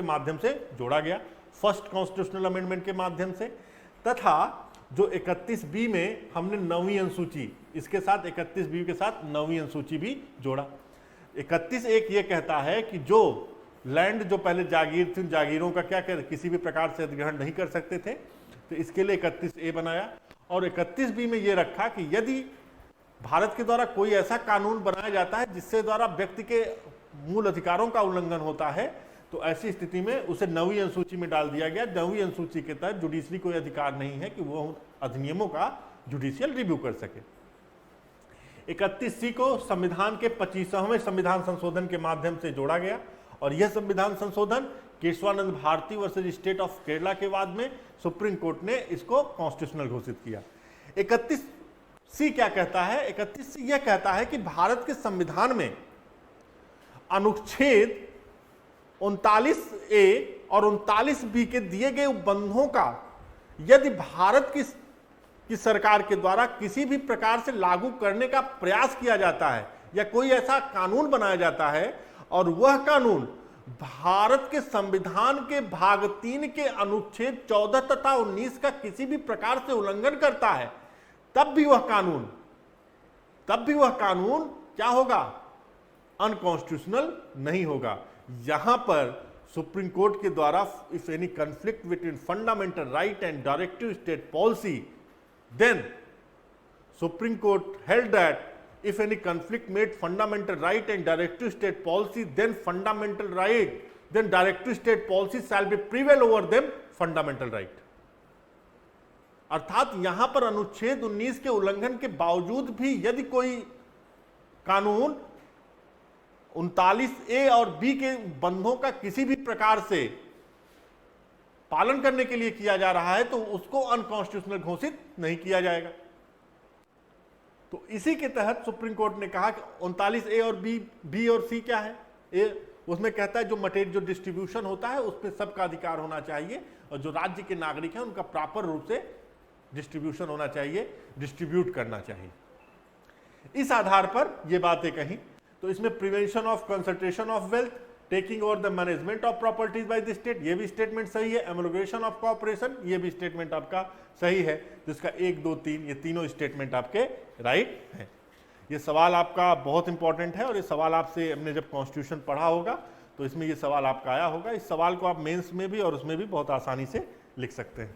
माध्यम से जोड़ा गया, फर्स्ट कॉन्स्टिट्यूशनल अमेंडमेंट के माध्यम से, तथा जो 31B में हमने 9वीं अनुसूची, इसके साथ 31B के साथ 9वीं अनुसूची भी जोड़ा। 31A ये कहता है कि जो लैंड जो पहले जागीर थी, उन जागीरों का क्या कर किसी भी प्रकार से अधिग्रहण नहीं कर सकते थे, तो इसके लिए 31A बनाया। और 31B में ये रखा कि यदि भारत के द्वारा कोई ऐसा कानून बनाया जाता है जिससे द्वारा व्यक्ति के मूल अधिकारों का उल्लंघन होता है तो ऐसी स्थिति में उसे 9वीं अनुसूची में डाल दिया गया। 9वीं अनुसूची के तहत जुडिशरी कोई अधिकार नहीं है कि वो अधिनियमों का जुडिशियल रिव्यू कर सके। 31C को संविधान के 25वें संविधान संशोधन के माध्यम से जोड़ा गया और यह संविधान संशोधन Keshavananda Bharati versus state of Kerala के बाद में सुप्रीम कोर्ट ने इसको कॉन्स्टिट्यूशनल घोषित किया। 31C क्या कहता है, 31C यह कहता है कि भारत के संविधान में अनुच्छेद 39A और 39B के दिए गए उपबंधों का यदि भारत की सरकार के द्वारा किसी भी प्रकार से लागू करने का प्रयास किया जाता है या कोई ऐसा कानून बनाया जाता है और वह कानून भारत के संविधान के भाग 3 के अनुच्छेद 14 तथा 19 का किसी भी प्रकार से उल्लंघन करता है, तब भी वह कानून क्या होगा, अनकॉन्स्टिट्यूशनल नहीं होगा। यहां पर सुप्रीम कोर्ट के द्वारा if any conflict between fundamental right and directive state policy, then supreme court held that if any conflict made fundamental right and directive state policy, then directive state policy shall be prevail over them fundamental right। अर्थात यहां पर अनुच्छेद 19 के उल्लंघन के बावजूद भी यदि कोई कानून 39A और B के बंधों का किसी भी प्रकार से पालन करने के लिए किया जा रहा है तो उसको अनकॉन्स्टिट्यूशनल घोषित नहीं किया जाएगा। तो इसी के तहत सुप्रीम कोर्ट ने कहा कि 39A और B और C क्या है, ए उसमें कहता है जो मटेरियल जो डिस्ट्रीब्यूशन होता है उस पर सबका अधिकार होना चाहिए और जो राज्य के नागरिक हैं उनका प्रॉपर रूप से डिस्ट्रीब्यूशन होना चाहिए, डिस्ट्रीब्यूट करना चाहिए। इस आधार पर ये बातें कही। तो इसमें prevention of concentration of wealth, taking over the management of properties by the state, ये भी स्टेटमेंट सही है। एमोलोगेशन ऑफ कॉर्पोरेशन, ये भी स्टेटमेंट आपका सही है। जिसका 1, 2, 3 ये तीनों स्टेटमेंट आपके राइट हैं। ये सवाल आपका बहुत इंपॉर्टेंट है और ये सवाल आपसे हमने जब कॉन्स्टिट्यूशन पढ़ा होगा तो इसमें ये सवाल आपका आया होगा। इस सवाल को आप मेंस में भी और उसमें भी बहुत आसानी से लिख सकते हैं।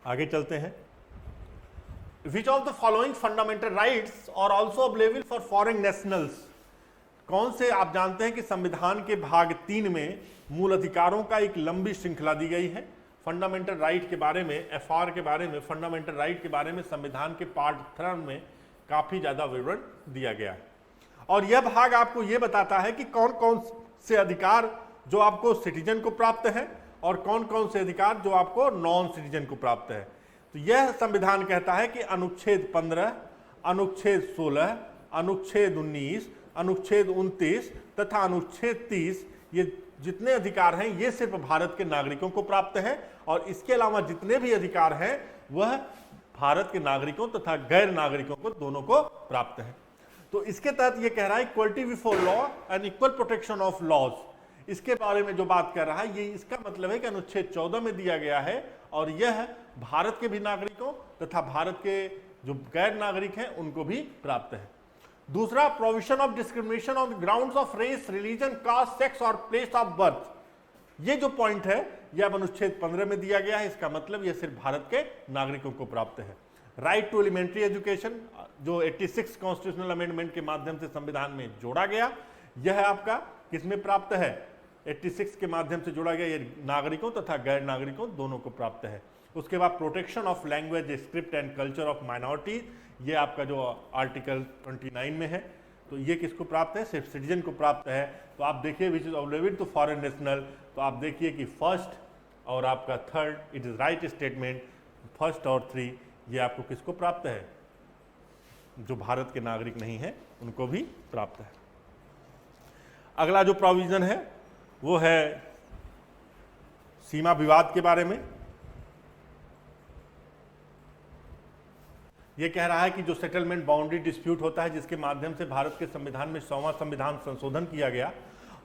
आगे चलते हैं। Which of the following fundamental rights are also available for foreign nationals, कौन से आप जानते हैं कि संविधान के भाग 3 में मूल अधिकारों का एक लंबी श्रृंखला दी गई है। फंडामेंटल राइट के बारे में, एफआर के बारे में, फंडामेंटल राइट के बारे में संविधान के पार्ट 3 में काफी ज्यादा विवरण दिया गया है। और यह भाग आपको यह बताता है कि कौन कौन से अधिकार जो आपको सिटीजन को प्राप्त है और कौन कौन से अधिकार जो आपको नॉन सिटीजन को प्राप्त है। तो यह संविधान कहता है कि अनुच्छेद 15, अनुच्छेद 16, अनुच्छेद 19, अनुच्छेद 29 तथा अनुच्छेद 30, ये जितने अधिकार हैं ये सिर्फ भारत के नागरिकों को प्राप्त हैं और इसके अलावा जितने भी अधिकार हैं वह भारत के नागरिकों तथा गैर नागरिकों को दोनों को प्राप्त है। तो इसके तहत यह कह रहा है equality before law and equal protection of laws, इसके बारे में जो बात कर रहा है ये इसका मतलब है कि अनुच्छेद 14 में दिया गया है और यह भारत के भी नागरिकों तथा भारत के जो गैर नागरिक हैं उनको भी प्राप्त है। दूसरा, provision of discrimination on grounds of race, religion, caste, sex और प्लेस ऑफ बर्थ, ये जो पॉइंट है यह अब अनुच्छेद 15 में दिया गया है। इसका मतलब यह सिर्फ भारत के नागरिकों को प्राप्त है। राइट टू एलिमेंट्री एजुकेशन जो 86 कॉन्स्टिट्यूशनल अमेंडमेंट के माध्यम से संविधान में जोड़ा गया, यह आपका किसमें प्राप्त है? 86 के माध्यम से जोड़ा गया, यह नागरिकों तथा गैर नागरिकों दोनों को प्राप्त है। उसके बाद protection of language, script and culture of minority, ये आपका जो आर्टिकल 29 में है, तो ये किसको प्राप्त है? सिर्फ सिटीजन को प्राप्त है। तो आप देखिए which is obliged to foreign national, तो आप देखिए कि फर्स्ट और आपका third, it is right statement, first और 3 ये आपको किसको प्राप्त है? जो भारत के नागरिक नहीं है उनको भी प्राप्त है। अगला जो प्रोविजन है वो है सीमा विवाद के बारे में। यह कह रहा है कि जो सेटलमेंट बाउंड्री डिस्प्यूट होता है जिसके माध्यम से भारत के संविधान में 100वां संविधान संशोधन किया गया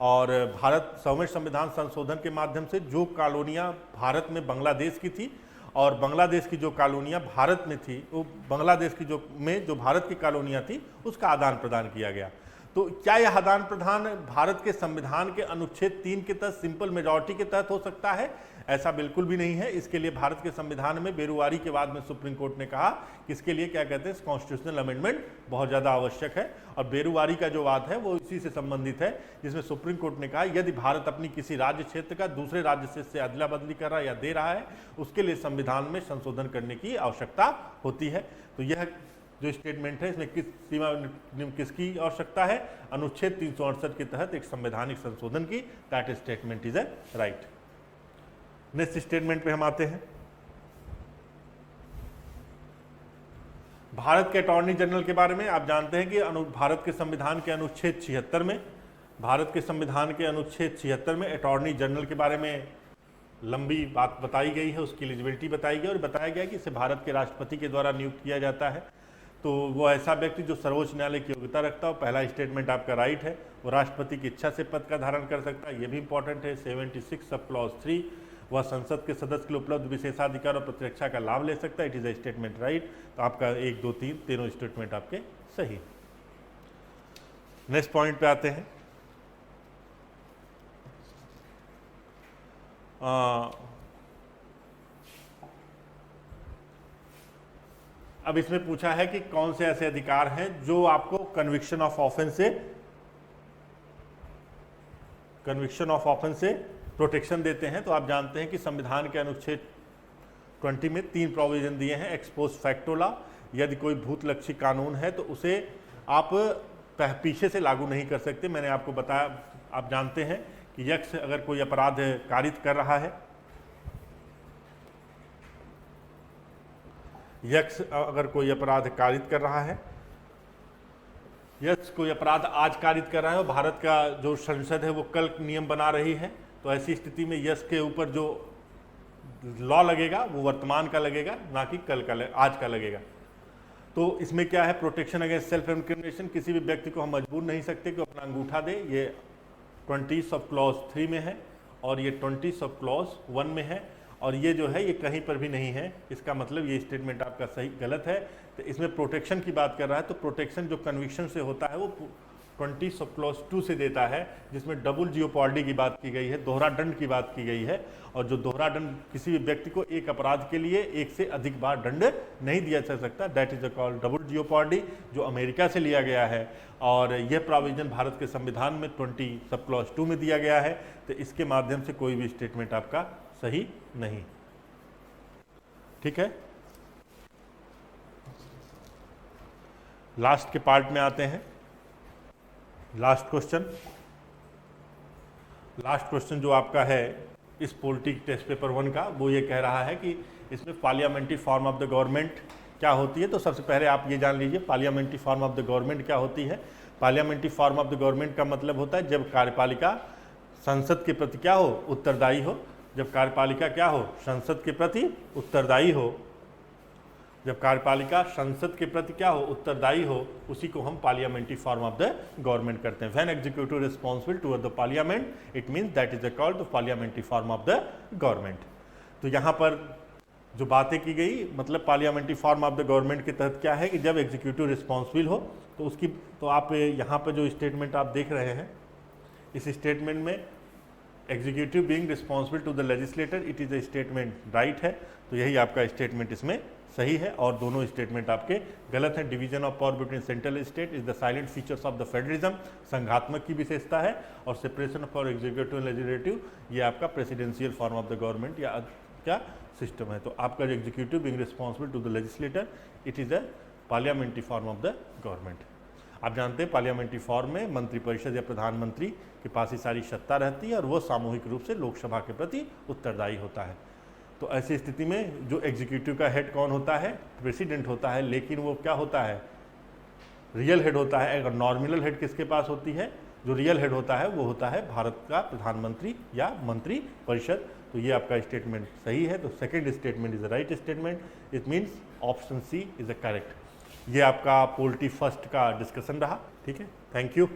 और भारत 100वें संविधान संशोधन के माध्यम से जो कॉलोनियां भारत में बांग्लादेश की थी और बांग्लादेश की जो कॉलोनियां भारत में थी, वो बांग्लादेश की जो भारत की कॉलोनियां थी उसका आदान प्रदान किया गया। तो क्या यह आदान प्रदान भारत के संविधान के अनुच्छेद 3 के तहत सिंपल मेजॉरिटी के तहत हो सकता है? ऐसा बिल्कुल भी नहीं है। इसके लिए भारत के संविधान में बेरुवारी के बाद में सुप्रीम कोर्ट ने कहा कि इसके लिए क्या कहते हैं, कॉन्स्टिट्यूशनल अमेंडमेंट बहुत ज़्यादा आवश्यक है। और बेरुवारी का जो वाद है वो इसी से संबंधित है, जिसमें सुप्रीम कोर्ट ने कहा यदि भारत अपनी किसी राज्य क्षेत्र का दूसरे राज्य से अदला बदली कर रहा है या दे रहा है, उसके लिए संविधान में संशोधन करने की आवश्यकता होती है। तो यह जो स्टेटमेंट है इसमें किस सीमा किसकी आवश्यकता है? अनुच्छेद 368 के तहत एक संवैधानिक संशोधन की। That statement is a right. Next statement पे हम आते हैं। भारत के अटॉर्नी जनरल के बारे में आप जानते हैं कि भारत के संविधान के अनुच्छेद 76 में, भारत के संविधान के अनुच्छेद 76 में अटॉर्नी जनरल के बारे में लंबी बात बताई गई है, उसकी एलिजिबिलिटी बताई गई और बताया गया कि इसे भारत के राष्ट्रपति के द्वारा नियुक्त किया जाता है। तो वो ऐसा व्यक्ति जो सर्वोच्च न्यायालय की योग्यता रखता हो, पहला स्टेटमेंट आपका राइट है, वो राष्ट्रपति की इच्छा से पद का धारण कर सकता है, ये भी इंपॉर्टेंट है। 76 सब क्लॉज 3, वह संसद के सदस्य के लिए उपलब्ध विशेषाधिकार और प्रतिरक्षा का लाभ ले सकता है। It is a statement right. तो आपका 1, 2, 3 तीनों स्टेटमेंट आपके सही। नेक्स्ट पॉइंट पे आते हैं। अब इसमें पूछा है कि कौन से ऐसे अधिकार हैं जो आपको कन्विक्शन ऑफ ऑफेंस से प्रोटेक्शन देते हैं। तो आप जानते हैं कि संविधान के अनुच्छेद 20 में 3 प्रोविजन दिए हैं। एक्सपोस्ट फैक्टो लॉ, यदि कोई भूतलक्षी कानून है तो उसे आप पीछे से लागू नहीं कर सकते। मैंने आपको बताया, आप जानते हैं कि यक्ष अगर कोई अपराध कारित कर रहा है, यक्ष अगर कोई अपराध कारित कर रहा है, यक्ष कोई अपराध आज कारित कर रहा है और भारत का जो संसद है वो कल नियम बना रही है, तो ऐसी स्थिति में यक्ष के ऊपर जो लॉ लगेगा वो वर्तमान का लगेगा, ना कि कल का आज का लगेगा। तो इसमें क्या है? Protection against self incrimination. किसी भी व्यक्ति को हम मजबूर नहीं सकते कि अपना अंगूठा दे। ये 20 सब क्लॉज 3 में है और ये 20 सब क्लॉज 1 में है और ये जो है ये कहीं पर भी नहीं है। इसका मतलब ये स्टेटमेंट आपका सही गलत है। तो इसमें प्रोटेक्शन की बात कर रहा है, तो प्रोटेक्शन जो कन्विक्शन से होता है वो 20 सब क्लॉज 2 से देता है, जिसमें डबल जियोपॉर्डी की बात की गई है, दोहरा दंड की बात की गई है। और जो दोहरा दंड किसी भी व्यक्ति को एक अपराध के लिए एक से अधिक बार दंड नहीं दिया जा सकता, दैट इज कॉल्ड डबल जियोपॉर्डी, जो अमेरिका से लिया गया है। और यह प्रोविजन भारत के संविधान में 20 सब क्लॉज 2 में दिया गया है। तो इसके माध्यम से कोई भी स्टेटमेंट आपका सही नहीं। ठीक है, लास्ट के पार्ट में आते हैं। लास्ट क्वेश्चन जो आपका है इस पॉलिटी टेस्ट पेपर 1 का, वो ये कह रहा है कि इसमें parliamentary form of the government क्या होती है। तो सबसे पहले आप ये जान लीजिए parliamentary form of the government क्या होती है। Parliamentary form of the government का मतलब होता है जब कार्यपालिका संसद के प्रति क्या हो, उत्तरदायी हो। जब कार्यपालिका क्या हो, संसद के प्रति उत्तरदायी हो। जब कार्यपालिका संसद के प्रति क्या हो, उत्तरदायी हो, उसी को हम parliamentary form of the government करते हैं। When executive responsible toward the parliament, it means that is called the parliamentary form of the government. तो यहाँ पर जो बातें की गई, मतलब parliamentary form of the government के तहत क्या है कि जब एग्जीक्यूटिव रिस्पॉन्सिबल हो तो उसकी, तो आप यहाँ पर जो स्टेटमेंट आप देख रहे हैं, इस स्टेटमेंट में executive being responsible to the legislator, it is a statement right है। तो यही आपका स्टेटमेंट इसमें सही है, और दोनों स्टेटमेंट आपके गलत हैं। Division of power between central state is the salient features of the federalism, संघात्मक की विशेषता है। और separation of power executive and legislative, ये आपका presidential form of the government या क्या सिस्टम है। तो आपका जो executive being responsible to the legislator, it is a parliamentary form of the government. आप जानते हैं पार्लियामेंट्री फॉर्म में मंत्रिपरिषद या प्रधानमंत्री के पास ही सारी सत्ता रहती है और वो सामूहिक रूप से लोकसभा के प्रति उत्तरदायी होता है। तो ऐसी स्थिति में जो एग्जीक्यूटिव का हेड कौन होता है, प्रेसिडेंट होता है, लेकिन वो क्या होता है, रियल हेड होता है। अगर नॉमिनल हेड किसके पास होती है, जो रियल हेड होता है वो होता है भारत का प्रधानमंत्री या मंत्री परिषद। तो ये आपका स्टेटमेंट सही है। तो second statement is the right statement, it means option C is the correct. ये आपका पोलिटी फर्स्ट का डिस्कशन रहा। ठीक है, थैंक यू।